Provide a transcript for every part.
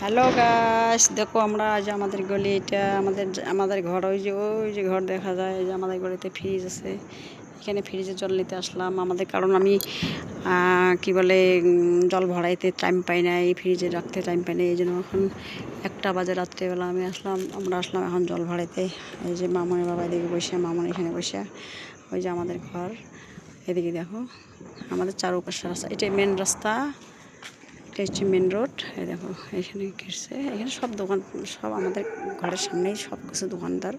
Hello guys, দেখো আমরা আজ আমাদের গলি, এটা আমাদের ঘর, ওই যে ঘর দেখা যায়। এই যে আমাদের গলিতে ফ্রিজ আছে, এখানে ফ্রিজে জল নিতে আসলাম আমাদের, কারণ আমি কি বলে জল ভরাইতে টাইম পাই না, এই ফ্রিজে রাখতে টাইম পাই না। এই জন্য এখন 1টা বাজে রাত্রেবেলা আমরা আসলাম এখন জল ভরাইতে। এই যে মামনের বাবা এদিকে বসে, মামন এখানে বসে। ওই যে আমাদের ঘর, এদিকে দেখো আমাদের চারপাশে রাস্তা, এটাই মেন রাস্তা, এটা হচ্ছে মেন রোড। এই দেখো এখানে ঘিরছে, এখানে সব দোকান, সব আমাদের ঘরের সামনেই সব কিছু দোকানদার,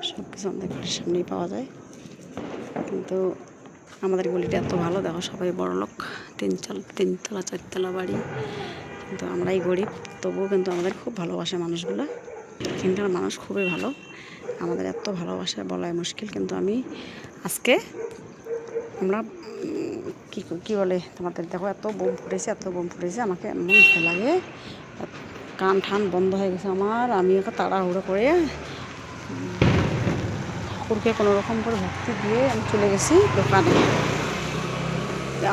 সব কিছু আমাদের ঘরের সামনেই পাওয়া যায়। কিন্তু আমাদের গলিটা এত ভালো, দেখো সবাই বড় লোক, 3তলা 4তলা বাড়ি, কিন্তু আমরাই গরিব। তবুও কিন্তু আমাদের খুব ভালোবাসে মানুষগুলো, এখানকার মানুষ খুবই ভালো, আমাদের এত ভালোবাসা বলাই মুশকিল। কিন্তু আমি আজকে আমরা কী বলে তোমাদের, দেখো এত বোম ফুটেছে, আমাকে এমন ভয় লাগে, কান ঠান বন্ধ হয়ে গেছে আমার। আমি ওকে তাড়াহুড়ো করে ঠাকুরকে কোনো রকম করে ভক্তি দিয়ে আমি চলে গেছি দোকানে।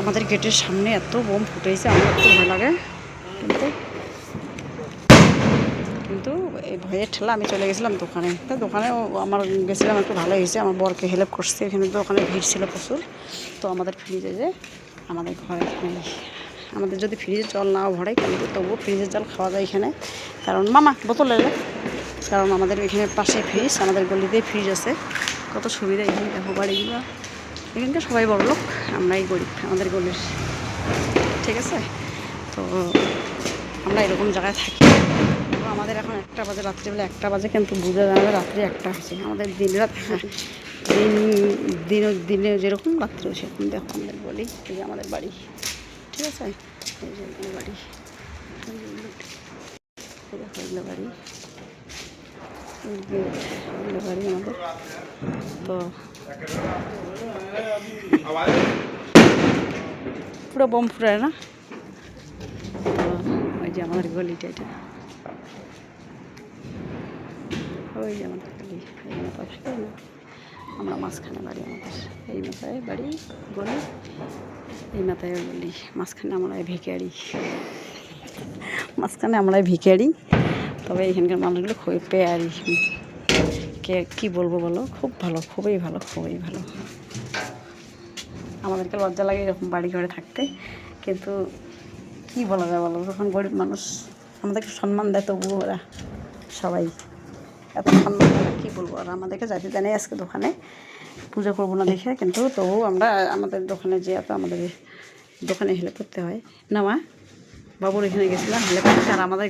আমাদের গেটের সামনে এত বোম ফুটেছে, আমার একটু ভয় লাগে, কিন্তু এই ভয়ের ঠেলা আমি চলে গেছিলাম দোকানে। তো দোকানেও আমার গেছিলাম, একটু ভালো হয়েছে, আমার বরকে হেল্প করছে, এখানে দোকানে ভিড় ছিল প্রচুর। তো আমাদের ফ্রিজে যে আমাদের ঘরে আমাদের যদি ফ্রিজে জল নাও ভরাই, কিন্তু তবুও ফ্রিজের জল খাওয়া যায় এখানে, কারণ মামা বোতল এলে, কারণ আমাদের এখানে পাশে ফ্রিজ, আমাদের গলিতেই ফ্রিজ আছে, কত সুবিধা। এখানে দেখো বাড়িগুলো, এখানকার সবাই বড় লোক, আমরাই গরিব আমাদের গলির, ঠিক আছে। তো আমরা এরকম জায়গায় থাকি। আমাদের এখন 1টা বাজে রাত্রিবেলা, 1টা বাজে, কিন্তু বোঝা যায় না রাত্রি 1টা হচ্ছে। আমাদের দিন রাত দিনে যেরকম রাত্রেও সেরকম। দেখো আমাদের গলি, এই যে আমাদের বাড়ি, ঠিক আছে, এই যে আমাদের বাড়ি, দেখো এগুলো বাড়ি, এগুলো বাড়ি আমাদের। তো পুরো বোম ফুটায় না। ওই যে আমাদের গলিটা, এটা ওই যে আমাদের গলি, এই মাথায় থাকে না, আমরা মাঝখানে বাড়ি, আমাদের এই মাথায় বাড়ি গলি, এই মাথায় গলি, মাঝখানে আমরাই ভিখারি, তবে এখানকার মানুষগুলো খুবই পেয়ারি, কী বলবো বলো, খুব ভালো, খুবই ভালো, খুবই ভালো। আমাদেরকে লজ্জা লাগে এরকম বাড়ি ঘরে থাকতে, কিন্তু কী বলা যায় বলো, যখন গরিব মানুষ আমাদেরকে সম্মান দেয়, তবুও ওরা সবাই এত সম্মান দেয়, কী বলবো। আর আমাদেরকে যাইতে জানি আজকে দোকানে পুজো করবো না দেখে, কিন্তু তবুও আমরা আমাদের দোকানে যেহেতু আমাদের দোকানে হেল্প করতে হয় না, মা বাবুর এখানে গেছিলাম হেল্প করতে, আর আমাদের